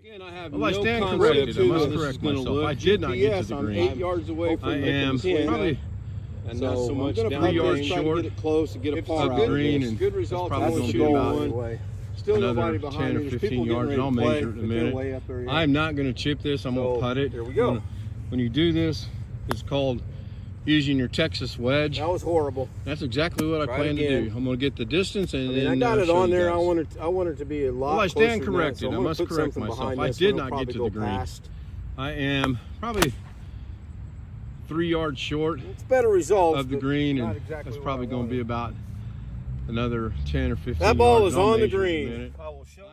Again, I have I stand corrected. I must correct myself. I did not get to the green. 8 yards away from I am probably and not so much down. 3 yards short. short to get it close and get a par of the green, and good result. probably That's going to be about one. Still another nobody behind 10 or me. There's 15 people yards, and I'll measure it in a minute. I'm not going to chip this. I'm going to putt it. Here we go. When you do this, it's called using your Texas wedge. That was horrible. That's exactly what I plan to do. I'm going to get the distance, and then I got it on there. I want it to be a lot. Well, I stand closer corrected. So I must correct myself. I did not get to the green. I am probably 3 yards short of the green, and that's probably going to be about another 10 or 15 That ball yards. is on the green. I will show.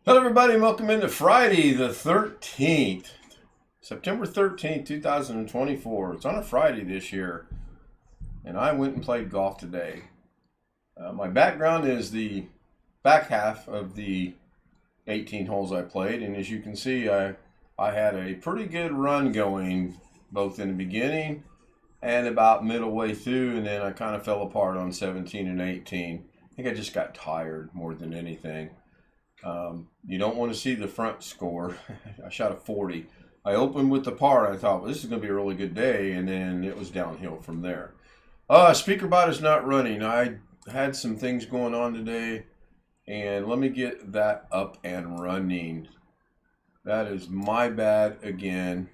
Hello everybody, and welcome into Friday the 13th, September 13th, 2024. It's on a Friday this year, and I went and played golf today. My background is the back half of the 18 holes I played, and as you can see, I had a pretty good run going, both in the beginning and about middle way through, and then I kind of fell apart on 17 and 18. I think I just got tired more than anything. You don't want to see the front score. I shot a 40. I opened with the par, and I thought, well, this is going to be a really good day, and then it was downhill from there. SpeakerBot is not running. I had some things going on today, and let me get that up and running. That is my bad again.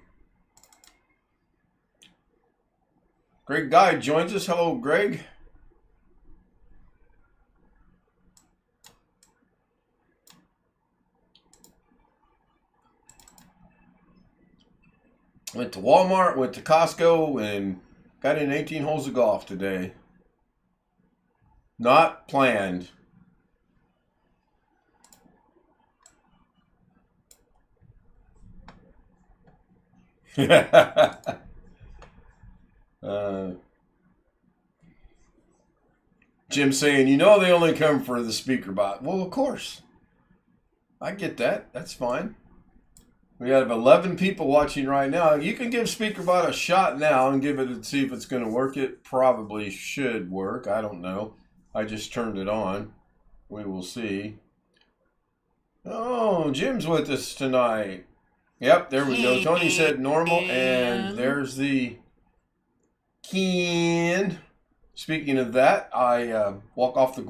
Greg Guy joins us. Hello, Greg. Went to Walmart, went to Costco, and got in 18 holes of golf today. Not planned. Jim saying, you know they only come for the SpeakerBot. Well, of course. I get that. That's fine. We have 11 people watching right now. You can give SpeakerBot a shot now and give it see if it's going to work. It probably should work. I don't know. I just turned it on. We will see. Oh, Jim's with us tonight. Yep, there we go. Tony said normal, and there's the Ken. Speaking of that, I walk off the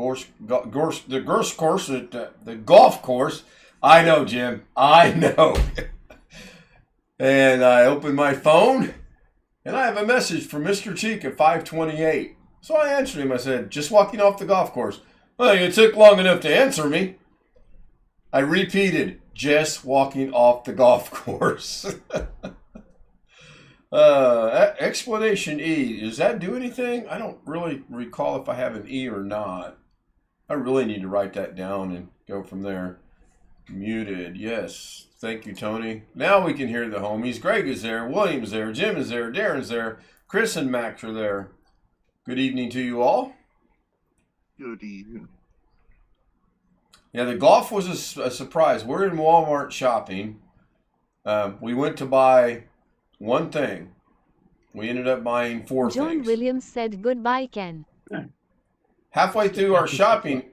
golf course. I know, Jim. I know. And I opened my phone, and I have a message from Mr. Cheek at 5:28. So I answered him. I said, just walking off the golf course. Well, it took long enough to answer me. I repeated, just walking off the golf course. Explanation E. Does that do anything? I don't really recall if I have an E or not. I really need to write that down and go from there. Muted. Yes. Thank you, Tony. Now we can hear the homies. Greg is there. William's there. Jim is there. Darren's there. Chris and Max are there. Good evening to you all. Good evening. Yeah, the golf was a surprise. We're in Walmart shopping. We went to buy one thing. We ended up buying four things. John Williams said goodbye, Ken. Halfway through our shopping...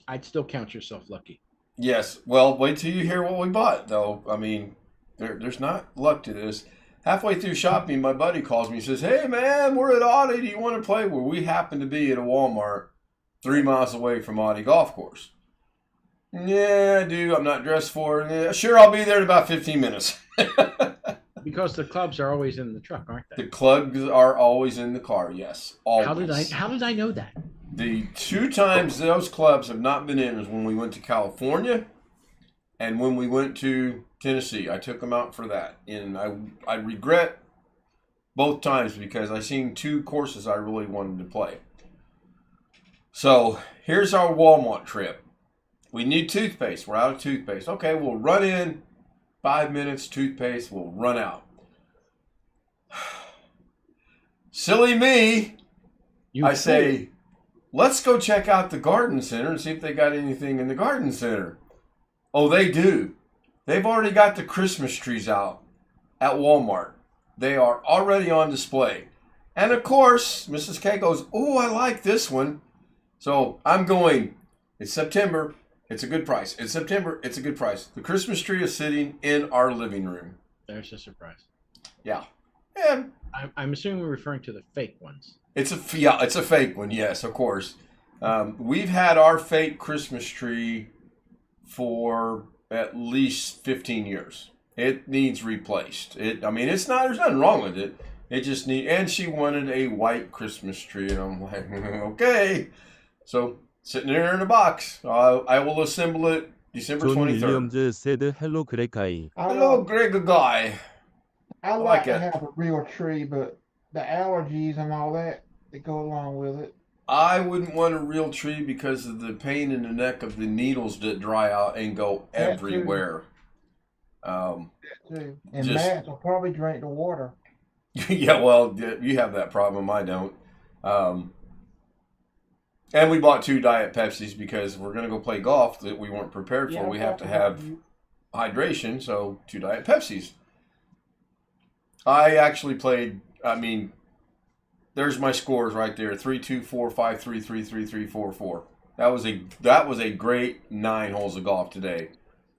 I'd still count yourself lucky. Yes. Well, wait till you hear what we bought, though. I mean, there's not luck to this. Halfway through shopping, my buddy calls me and says, hey, man, we're at Audie. Do you want to play? Well, we happen to be at a Walmart 3 miles away from Audie Golf Course. Yeah, I do. I'm not dressed for it. Yeah, sure, I'll be there in about 15 minutes. because the clubs are always in the truck, aren't they? The clubs are always in the car, yes. Always. How did I know that? The 2 times those clubs have not been in is when we went to California and when we went to Tennessee. I took them out for that. And I regret both times because I seen 2 courses I really wanted to play. So here's our Walmart trip. We need toothpaste. We're out of toothpaste. Okay, we'll run in 5 minutes, toothpaste will run out. Silly me. I say, let's go check out the garden center and see if they got anything in the garden center. Oh, they do. They've already got the Christmas trees out at Walmart. They are already on display. And of course, Mrs. K goes, oh, I like this one. So I'm going, it's September. It's a good price. It's September. It's a good price. The Christmas tree is sitting in our living room. There's a surprise. Yeah. And I'm assuming we're referring to the fake ones. It's a fake one. Yes, of course. We've had our fake Christmas tree for at least 15 years. It needs replaced. There's nothing wrong with it. It just and she wanted a white Christmas tree, and I'm like, okay. So sitting there in a box. I will assemble it December 23rd. Williams said, "Hello, Greg guy." Hello, Greg guy. I like to have a real tree, but the allergies and all that go along with it. I wouldn't want a real tree because of the pain in the neck of the needles that dry out and go everywhere. That too. And Matt will probably drink the water. Yeah, well, you have that problem. I don't. And we bought 2 Diet Pepsis because we're going to go play golf that we weren't prepared for. We have to have hydration, so 2 Diet Pepsis. I actually played, there's my scores right there. 3, 2, 4, 5, 3, 3, 3, 3, 4, 4. That was a great 9 holes of golf today.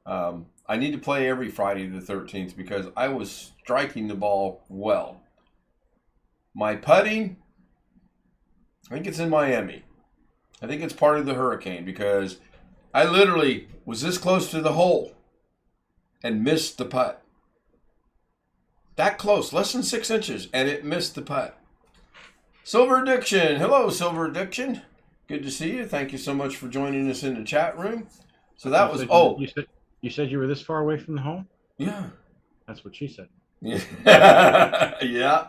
I need to play every Friday the 13th because I was striking the ball well. My putting, I think it's in Miami. I think it's part of the hurricane because I literally was this close to the hole and missed the putt. That close, less than 6 inches, and it missed the putt. Silver Addiction. Hello, Silver Addiction. Good to see you. Thank you so much for joining us in the chat room. So that was, You said you were this far away from the home? Yeah. That's what she said. Yeah.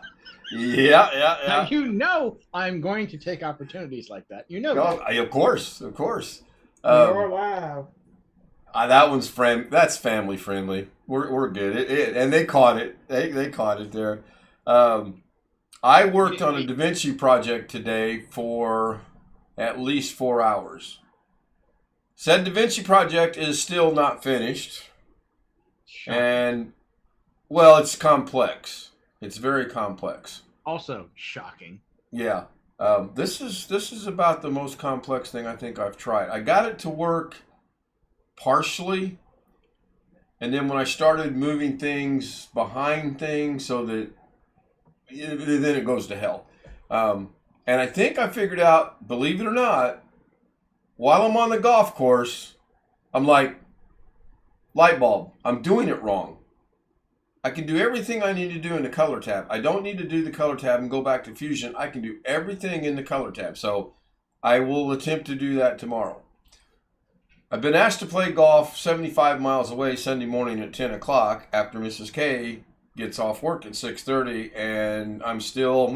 Yeah. Now, you know I'm going to take opportunities like that. You know that. Of course. You're alive. That one's that's family friendly. We're good. And they caught it. They caught it there. I worked on a Da Vinci project today for at least 4 hours. Said Da Vinci project is still not finished. Shocking. And, well, it's complex. It's very complex. Also shocking. Yeah. This is about the most complex thing I think I've tried. I got it to work partially. And then when I started moving things behind things so that then it goes to hell. And I think I figured out, believe it or not, while I'm on the golf course, I'm like, light bulb, I'm doing it wrong. I can do everything I need to do in the color tab. I don't need to do the color tab and go back to Fusion. I can do everything in the color tab. So I will attempt to do that tomorrow. I've been asked to play golf 75 miles away Sunday morning at 10 o'clock after Mrs. K gets off work at 6:30, and I'm still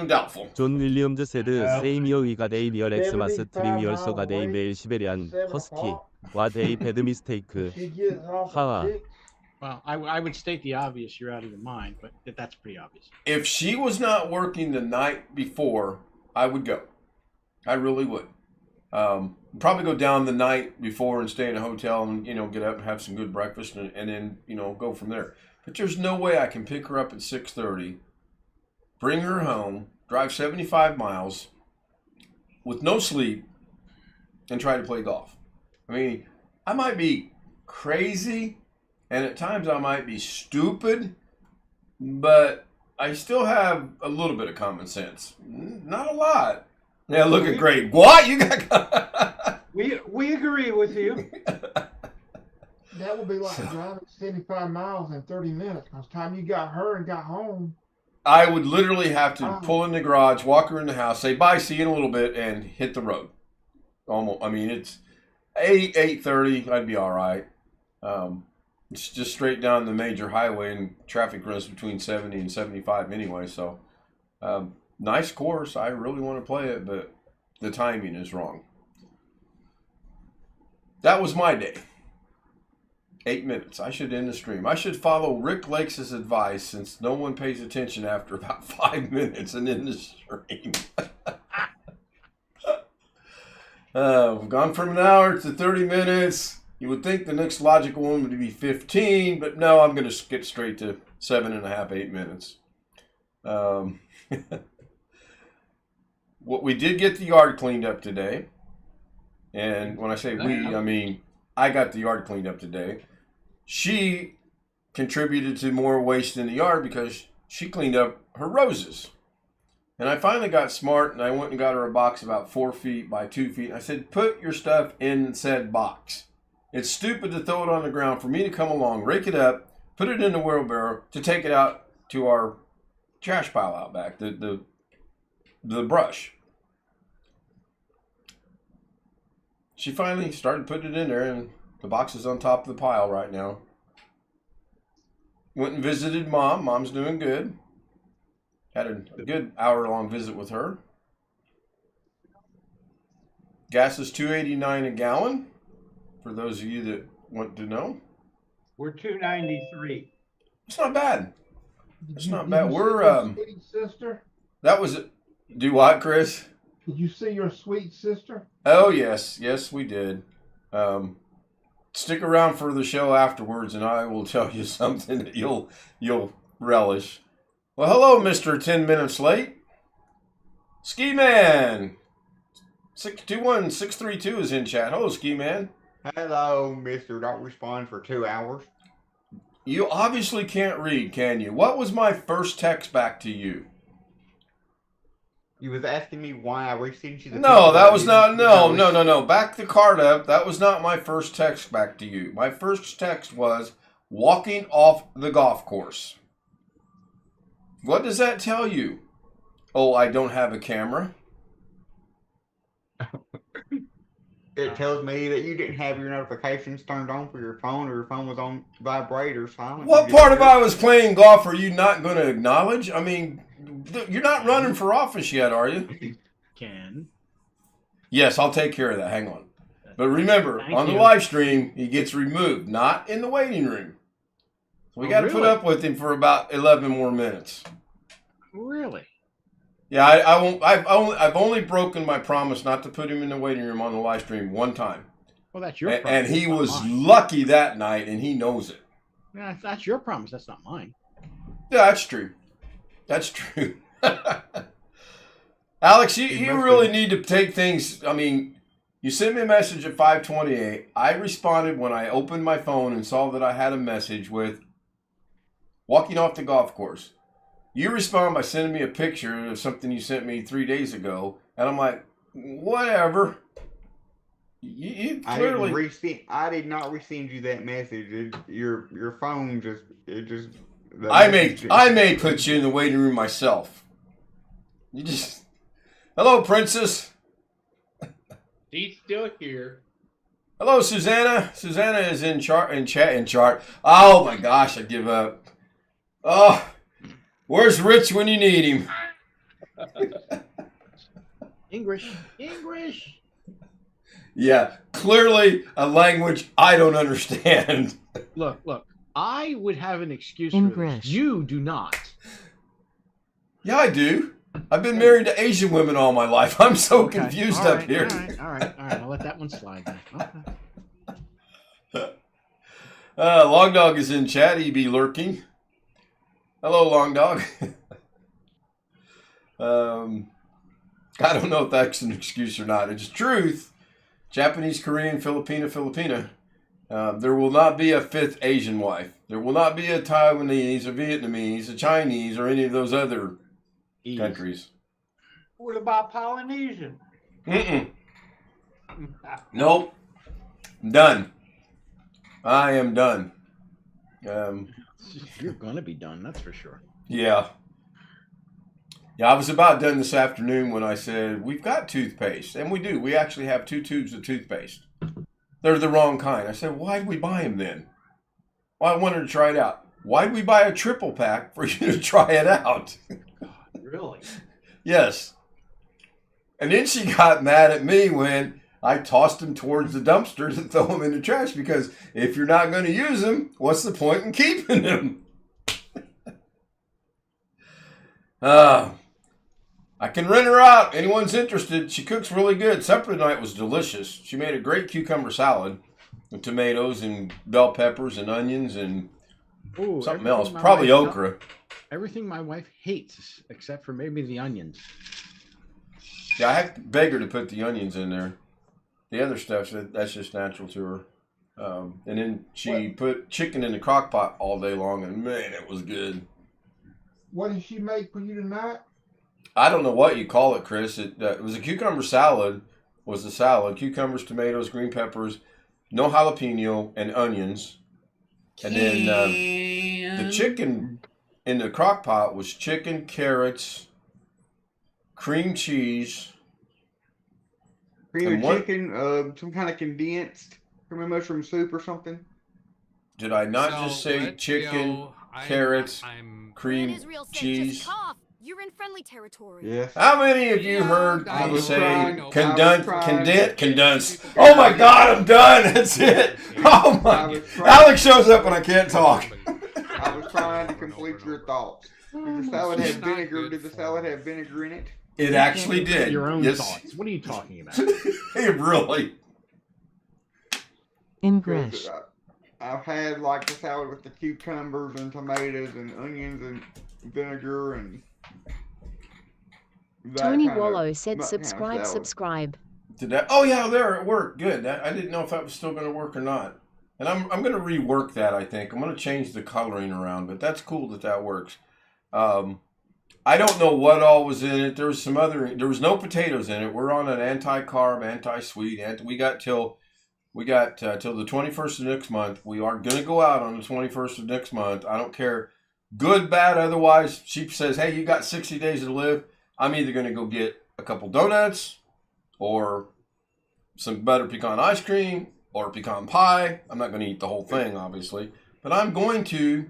doubtful. 존 윌리엄즈 said, same year we got a real Xmas 3 years ago a male Siberian husky. What a bad mistake. She gets off Haha. the stick. Well, I would state the obvious. You're out of your mind, but that's pretty obvious. If she was not working the night before, I would go. I really would. Probably go down the night before and stay in a hotel and, get up and have some good breakfast and then, go from there. But there's no way I can pick her up at 6:30, bring her home, drive 75 miles with no sleep, and try to play golf. I might be crazy, and at times I might be stupid, but I still have a little bit of common sense. Not a lot. Yeah, look at Greg. What? You got... We agree with you. That would be like driving 75 miles in 30 minutes. By the time you got her and got home, I would literally have to pull in the garage, walk her in the house, say bye, see you in a little bit, and hit the road. Almost. I mean, it's 8:30. I'd be all right. It's just straight down the major highway, and traffic runs between 70 and 75 anyway. So, nice course. I really want to play it, but the timing is wrong. That was my day. 8 minutes. I should end the stream. I should follow Rick Lakes' advice, since no one pays attention after about 5 minutes and end the stream. We've gone from an hour to 30 minutes. You would think the next logical one would be 15, but no, I'm going to get straight to 7.5, 8 minutes. What we did get the yard cleaned up today. And when I say we, I mean I got the yard cleaned up today. She contributed to more waste in the yard because she cleaned up her roses. And I finally got smart, and I went and got her a box about 4 feet by 2 feet. And I said, put your stuff in said box. It's stupid to throw it on the ground for me to come along, rake it up, put it in the wheelbarrow to take it out to our trash pile out back, the brush. She finally started putting it in there, and the box is on top of the pile right now. Went and visited Mom. Mom's doing good. Had a good hour-long visit with her. Gas is $2.89 a gallon, for those of you that want to know. We're $2.93. It's not bad. It's not bad. We're sweet sister. That was do what, Chris? Did you see your sweet sister? Oh yes, we did. Stick around for the show afterwards, and I will tell you something that you'll relish. Well, hello, Mr. 10 minutes late. Ski Man 621632 is in chat. Hello, Ski Man. Hello, Mr. Don't Respond for 2 hours. You obviously can't read, can you? What was my first text back to you? You was asking me why I resent you the No, that was not. No. Back the card up. That was not my first text back to you. My first text was walking off the golf course. What does that tell you? Oh, I don't have a camera. It tells me that you didn't have your notifications turned on for your phone, or your phone was on vibrate or silent. What part of I was playing golf are you not going to acknowledge? I mean, you're not running for office yet, are you? Can. Yes, I'll take care of that. Hang on. But remember, on the live stream, he gets removed, not in the waiting room. So we got to put up with him for about 11 more minutes. Really? Yeah, I won't. I've only broken my promise not to put him in the waiting room on the live stream one time. Well, that's your promise. And he was lucky that night, and he knows it. Yeah, that's your promise. That's not mine. Yeah, that's true. That's true. Alex, you really need to take things. I mean, you sent me a message at 5:28. I responded when I opened my phone and saw that I had a message with walking off the golf course. You respond by sending me a picture of something you sent me 3 days ago, and I'm like, whatever. You clearly. I did not resend you that message. Your phone just. I may put you in the waiting room myself. You just. Hello, Princess. She's still here. Hello, Susanna. Susanna is in chat. Oh my gosh, I give up. Oh. Where's Rich when you need him? English. Yeah, clearly a language I don't understand. Look. I would have an excuse Engrish. for this. You do not. Yeah, I do. I've been married to Asian women all my life. I'm so confused up here. All right. I'll let that one slide then. Okay. Long Dog is in chat. He be lurking. Hello, Long Dog. I don't know if that's an excuse or not. It's truth. Japanese, Korean, Filipina. There will not be a fifth Asian wife. There will not be a Taiwanese, a Vietnamese, a Chinese, or any of those other countries. What about Polynesian? Nope. Done. I am done. You're gonna be done, that's for sure. Yeah. Yeah, I was about done this afternoon when I said, we've got toothpaste. And we do. We actually have 2 tubes of toothpaste. They're the wrong kind. I said, why did we buy them then? Well, I wanted to try it out. Why did we buy a triple pack for you to try it out? Really? Yes. And then she got mad at me when I tossed them towards the dumpster to throw them in the trash, because if you're not going to use them, what's the point in keeping them? I can rent her out. Anyone's interested. She cooks really good. Supper tonight was delicious. She made a great cucumber salad with tomatoes and bell peppers and onions and something else. Probably okra. Everything my wife hates, except for maybe the onions. Yeah, I have to beg her to put the onions in there. The other stuff, that's just natural to her. And then she put chicken in the crock pot all day long, and man, it was good. What did she make for you tonight? I don't know what you call it, Chris. It was a cucumber salad. Was the salad cucumbers, tomatoes, green peppers, no jalapeno, and onions. And then the chicken in the crock pot was chicken, carrots, cream cheese, cream of chicken, some kind of condensed cream of mushroom soup or something. Did I not just say chicken, carrots, cream cheese? You're in friendly territory. Yes. How many of you heard me say condensed? Oh my God, I'm done. That's it. Oh my. Alex shows up and I can't talk. I was trying to complete your thoughts. Did the salad have vinegar? Did the salad have vinegar in it? It actually did. Your own thoughts. What are you talking about? It really. English. I've had like the salad with the cucumbers and tomatoes and onions and vinegar and. Tony Wallow said subscribe. Did that? Oh yeah, there it worked. Good. I didn't know if that was still going to work or not. And I'm going to rework that. I think I'm going to change the coloring around, but that's cool that works. I don't know what all was in it. There was no potatoes in it. We're on an anti-carb, anti-sweet, we got till the 21st of next month. We are going to go out on the 21st of next month. I don't care, good, bad, otherwise. She says, hey, you got 60 days to live. I'm either going to go get a couple donuts or some butter pecan ice cream or pecan pie. I'm not going to eat the whole thing, obviously, but I'm going to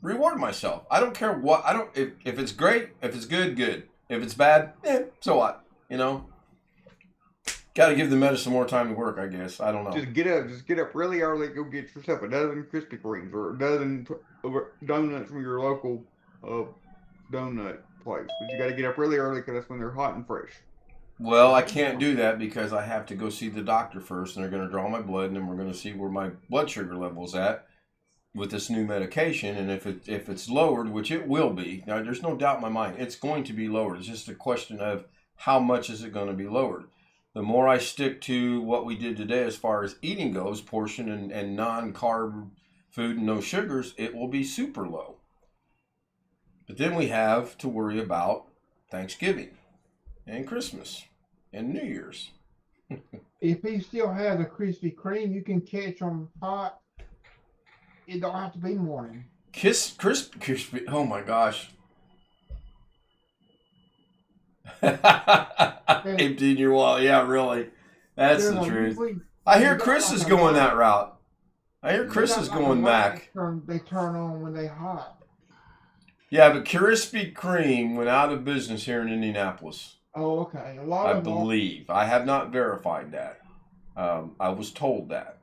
reward myself. I don't care what. If it's great, if it's good, good. If it's bad, so what? You know, got to give the medicine more time to work, I guess. I don't know. Just get up really early. Go get yourself a dozen Krispy Kremes or a dozen donuts from your local donut place. But you got to get up really early because that's when they're hot and fresh. Well, I can't do that because I have to go see the doctor first, and they're going to draw my blood, and then we're going to see where my blood sugar level is at with this new medication. And if it's lowered, which it will be, now there's no doubt in my mind, it's going to be lowered. It's just a question of how much is it going to be lowered. The more I stick to what we did today as far as eating goes, portion and non-carb food and no sugars, it will be super low. But then we have to worry about Thanksgiving and Christmas and New Year's. If he still has a Krispy Kreme, you can catch them hot. It don't have to be morning. Crispy. Oh my gosh. Emptying your wallet. Yeah, really. That's the truth. I hear Chris is going that route. I hear Chris is going back. They turn on when they hot. Yeah, but Krispy Kreme went out of business here in Indianapolis. Oh, okay. I believe. I have not verified that. I was told that.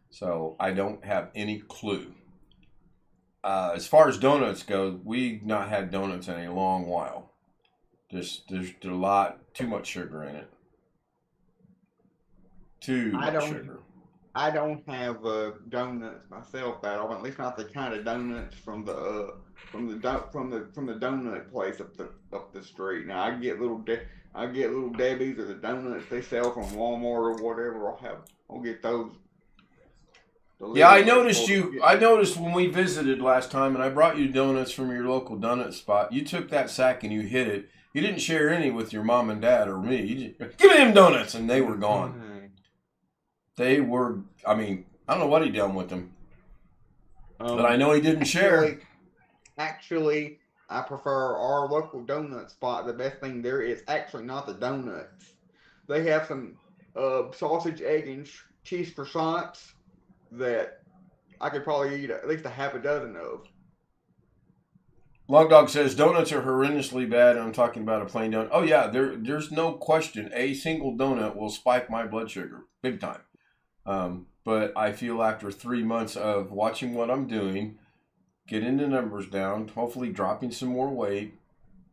So I don't have any clue. As far as donuts go, we've not had donuts in a long while. There's too much sugar in it. Too much sugar. I don't have donuts myself that often. At least not the kind of donuts from the donut place up the street. Now I get little Debbie's or the donuts they sell from Walmart or whatever. I'll get those. Yeah, I noticed when we visited last time and I brought you donuts from your local donut spot. You took that sack and you hid it. You didn't share any with your mom and dad or me. You just, give me them donuts, and they were gone. They were, I don't know what he done with them. But I know he didn't share. Actually, I prefer our local donut spot. The best thing there is actually not the donuts. They have some sausage, egg, and cheese croissants that I could probably eat at least a half a dozen of. Log Dog says donuts are horrendously bad. I'm talking about a plain donut. Oh yeah, there's no question. A single donut will spike my blood sugar big time. But I feel after 3 months of watching what I'm doing, getting the numbers down, hopefully dropping some more weight,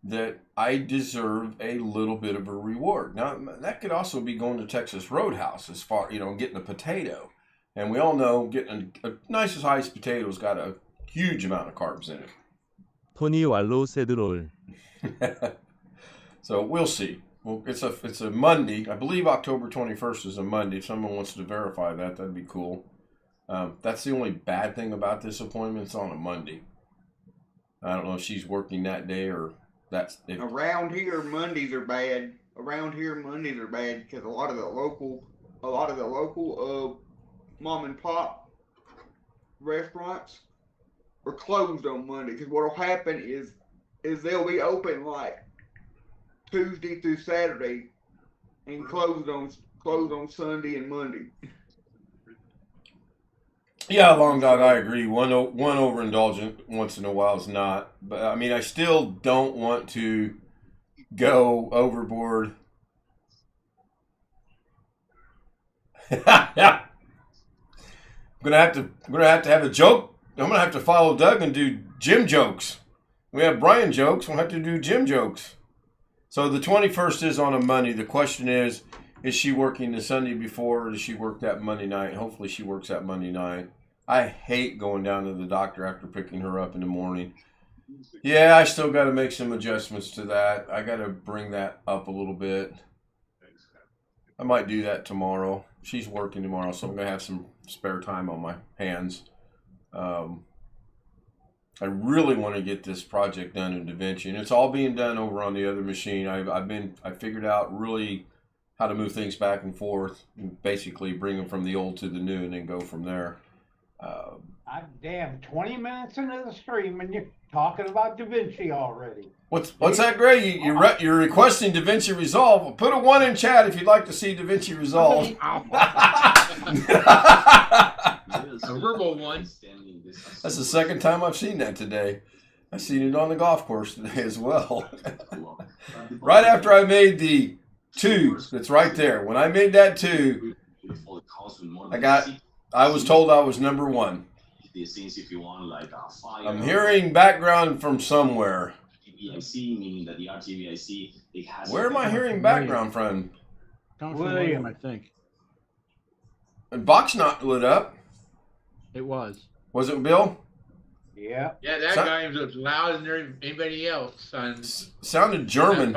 that I deserve a little bit of a reward. Now, that could also be going to Texas Roadhouse as far, getting a potato. And we all know getting a nice sized potato's got a huge amount of carbs in it. 토니 왈로 세드롤. So we'll see. Well, it's a Monday. I believe October 21st is a Monday. If someone wants to verify that, that'd be cool. That's the only bad thing about this appointment. It's on a Monday. I don't know if she's working that day or that's... Around here, Mondays are bad. Because a lot of the local mom and pop restaurants are closed on Monday. Because what'll happen is they'll be open like Tuesday through Saturday and closed on Sunday and Monday. Yeah, Long Dog, I agree. One overindulgent once in a while is not. But, I mean, I still don't want to go overboard. Yeah. I'm gonna have to have a joke. I'm gonna have to follow Doug and do Jim jokes. We have Brian jokes. We'll have to do Jim jokes. So the 21st is on a Monday. The question is she working the Sunday before, or does she work that Monday night? Hopefully she works that Monday night. I hate going down to the doctor after picking her up in the morning. Yeah, I still got to make some adjustments to that. I got to bring that up a little bit. I might do that tomorrow. She's working tomorrow, so I'm going to have some spare time on my hands. I really want to get this project done in DaVinci, and it's all being done over on the other machine. I figured out really how to move things back and forth, and basically bring them from the old to the new, and then go from there. Damn, 20 minutes into the stream and you're talking about DaVinci already. What's that, Gray? You're requesting DaVinci Resolve. Put a 1 in chat if you'd like to see DaVinci Resolve. A verbal one. That's the second time I've seen that today. I've seen it on the golf course today as well. Right after I made the 2, that's right there. When I made that 2, I was told I was number 1. I'm hearing background from somewhere. Where am I hearing background from? William, I think. And box not lit up. It was. Was it Bill? Yeah. Yeah, that guy was as loud as anybody else. Sounded German.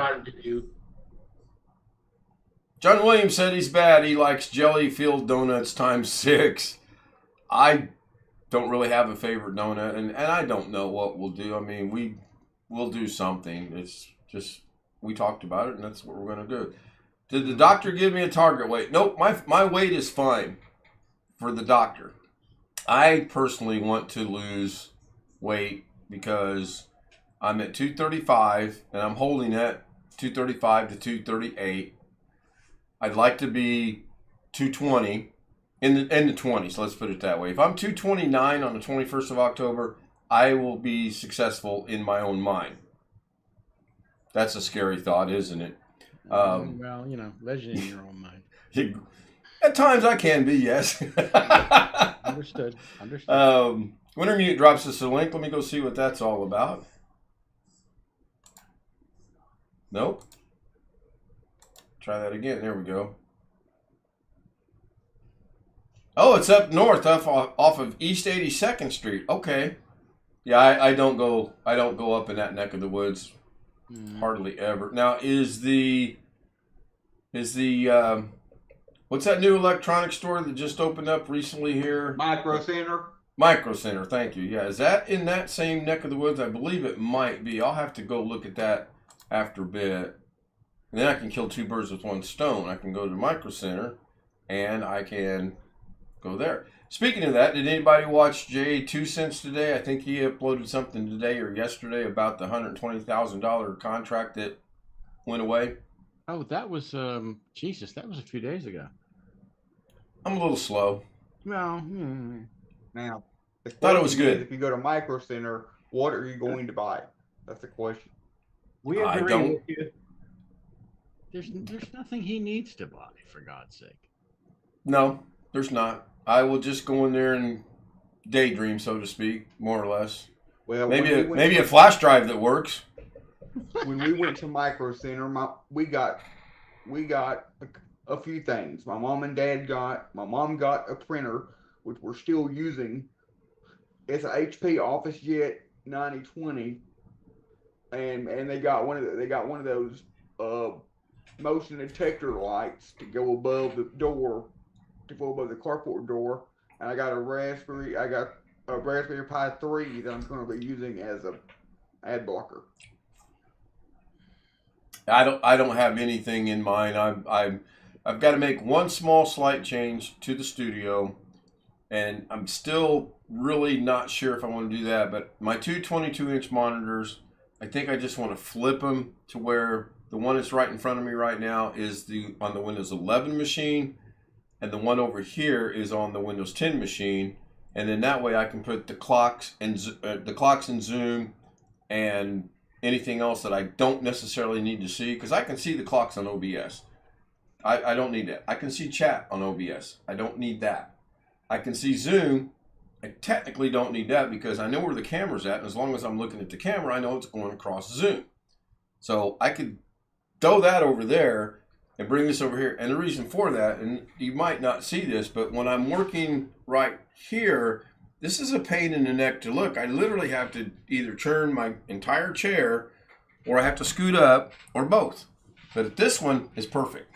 John Williams said he's bad. He likes jelly-filled donuts times 6. I don't really have a favorite donut, and I don't know what we'll do. I mean, we'll do something. It's just, we talked about it, and that's what we're going to do. Did the doctor give me a target weight? Nope, my weight is fine for the doctor. I personally want to lose weight because I'm at 235, and I'm holding at 235 to 238. I'd like to be 220 in the 20s, let's put it that way. If I'm 229 on the 21st of October, I will be successful in my own mind. That's a scary thought, isn't it? Well, legend in your own mind. At times I can be, yes. Understood. Winter Mute drops us a link. Let me go see what that's all about. Nope. Try that again. There we go. Oh, it's up north, off of East 82nd Street. Okay. Yeah, I don't go up in that neck of the woods hardly ever. Now, is the what's that new electronic store that just opened up recently here? Micro Center. Micro Center, thank you. Yeah, is that in that same neck of the woods? I believe it might be. I'll have to go look at that after a bit. And then I can kill 2 birds with 1 stone. I can go to Micro Center, and I can go there. Speaking of that, did anybody watch Jay 2 Cents today? I think he uploaded something today or yesterday about the $120,000 contract that went away. Oh, that was Jesus. That was a few days ago. I'm a little slow. Well, now, the thought it was question is, good. if you go to Micro Center, what are you going to buy? That's the question. We agree I don't. with you. there's nothing he needs to buy, for God's sake. No, there's not. I will just go in there and daydream, so to speak, more or less. Well, maybe a flash drive that works. When we went to Micro Center, we got a few things. My mom got a printer, which we're still using. It's an HP OfficeJet 9020, and they got one of those motion detector lights to go above the door, to go above the carport door. And I got a Raspberry Pi 3 that I'm going to be using as a ad blocker. I don't have anything in mind. I've got to make one small slight change to the studio, and I'm still really not sure if I want to do that. But my two 22-inch monitors, I think I just want to flip them to where the one that's right in front of me right now is on the Windows 11 machine, and the one over here is on the Windows 10 machine. And then that way I can put the clocks and Zoom and anything else that I don't necessarily need to see, because I can see the clocks on OBS. I don't need that. I can see chat on OBS. I don't need that. I can see Zoom. I technically don't need that because I know where the camera's at, and as long as I'm looking at the camera, I know it's going across Zoom. So I could throw that over there and bring this over here. And the reason for that, and you might not see this, but when I'm working right here, this is a pain in the neck to look. I literally have to either turn my entire chair, or I have to scoot up, or both. But this one is perfect.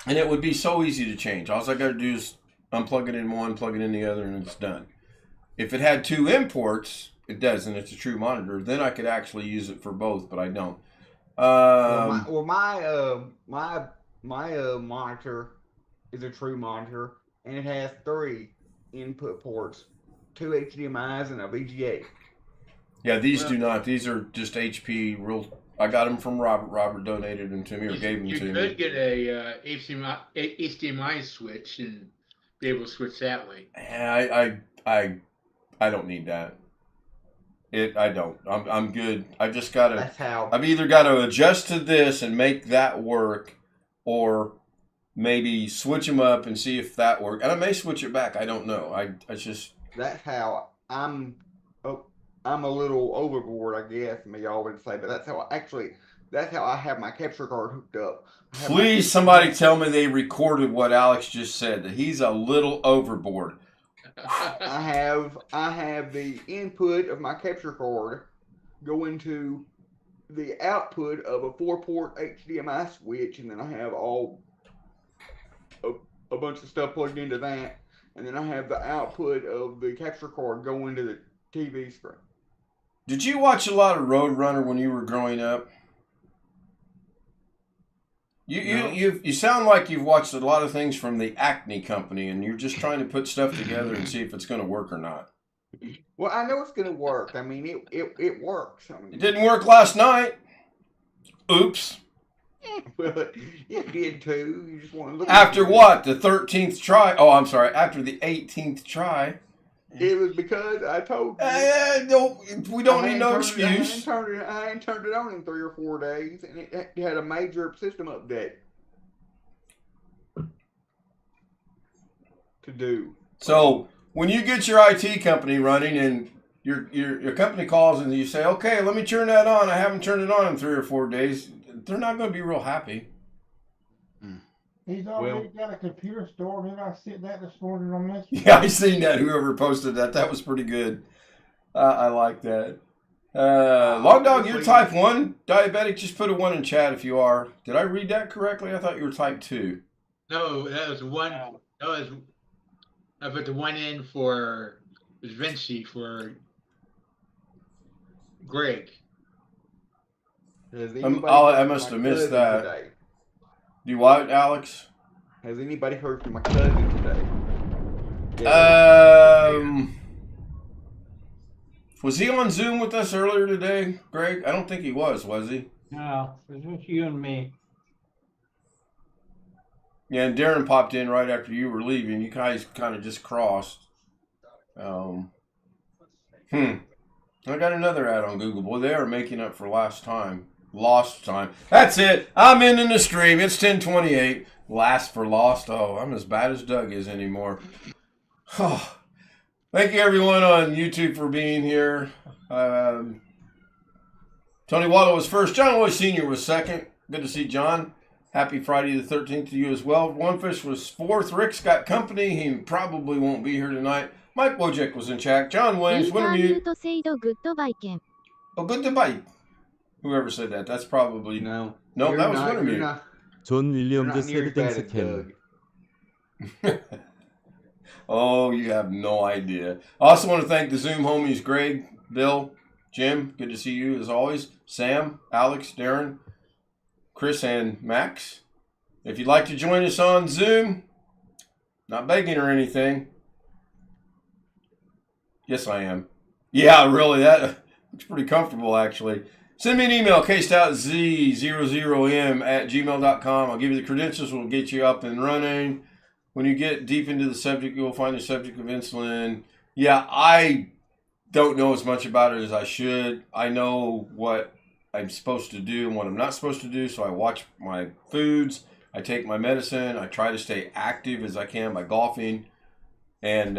And it would be so easy to change. All I got to do is unplug it in one, plug it in the other, and it's done. If it had two imports, it doesn't. It's a true monitor. Then I could actually use it for both, but I don't. My monitor is a true monitor, and it has 3 input ports, 2 HDMIs and a VGA. Yeah, these do not. These are just HP real. I got them from Robert. Robert donated them to me or gave them to me. You could get a HDMI switch and be able to switch that way. I don't need that. I don't. I'm good. I just gotta. That's how. I've either got to adjust to this and make that work, or maybe switch them up and see if that works. And I may switch it back. I don't know. I just. That's how I'm a little overboard, I guess, y'all would say, but that's how I have my capture card hooked up. Please, somebody tell me they recorded what Alex just said, that he's a little overboard. I have the input of my capture card go into the output of a 4-port HDMI switch, and then I have a bunch of stuff plugged into that, and then I have the output of the capture card go into the TV screen. Did you watch a lot of Roadrunner when you were growing up? You sound like you've watched a lot of things from the Acme Company, and you're just trying to put stuff together and see if it's going to work or not. Well, I know it's going to work. I mean, it works. I mean, it didn't work last night. Oops. Well, it did too. You just want to look. After what? The 13th try? Oh, I'm sorry. After the 18th try. It was because I told you. No, we don't need no excuse. I ain't turned it on in 3 or 4 days, and it had a major system update to do. So when you get your IT company running and your company calls and you say, okay, let me turn that on. I haven't turned it on in 3 or 4 days. They're not going to be real happy. He's already got a computer store. Did I see that this morning on this? Yeah, I seen that. Whoever posted that. That was pretty good. I like that. Long Dog, you're type 1 diabetic. Just put a 1 in chat if you are. Did I read that correctly? I thought you were type 2. No, that was 1. I put the 1 in for Vinci for Greg. I must have missed that. Today? You what, Alex? Has anybody heard from my cousin today? Was he on Zoom with us earlier today, Greg? I don't think he was he? No, it was just you and me. Yeah, and Darren popped in right after you were leaving. You guys kind of just crossed. I got another ad on Google. Boy, they are making up for lost time. That's it. I'm ending the stream. It's 10:28. Last for lost. Oh, I'm as bad as Doug is anymore. Thank you, everyone on YouTube, for being here. Tony Waddle was first. John Loy Sr. was second. Good to see John. Happy Friday the 13th to you as well. One Fish was fourth. Rick's got company. He probably won't be here tonight. Mike Wojcik was in chat. John Williams, Wintermute. Oh, good debate. Whoever said that. That's probably... No, that was Wintermute. 존 윌리엄즈 세르댕 스캔. Oh, you have no idea. I also want to thank the Zoom homies, Greg, Bill, Jim. Good to see you as always. Sam, Alex, Darren, Chris, and Max. If you'd like to join us on Zoom, not begging or anything. Yes, I am. Yeah, really, that looks pretty comfortable, actually. Send me an email, kstout00m@gmail.com. I'll give you the credentials. We'll get you up and running. When you get deep into the subject, you'll find the subject of insulin. Yeah, I don't know as much about it as I should. I know what I'm supposed to do and what I'm not supposed to do, so I watch my foods. I take my medicine. I try to stay active as I can by golfing. And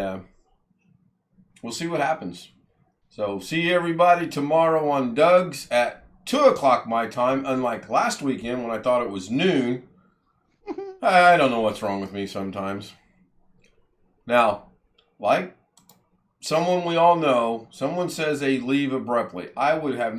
we'll see what happens. So see everybody tomorrow on Doug's at 2 o'clock my time, unlike last weekend when I thought it was noon. I don't know what's wrong with me sometimes. Now, like someone we all know, someone says they leave abruptly. I would have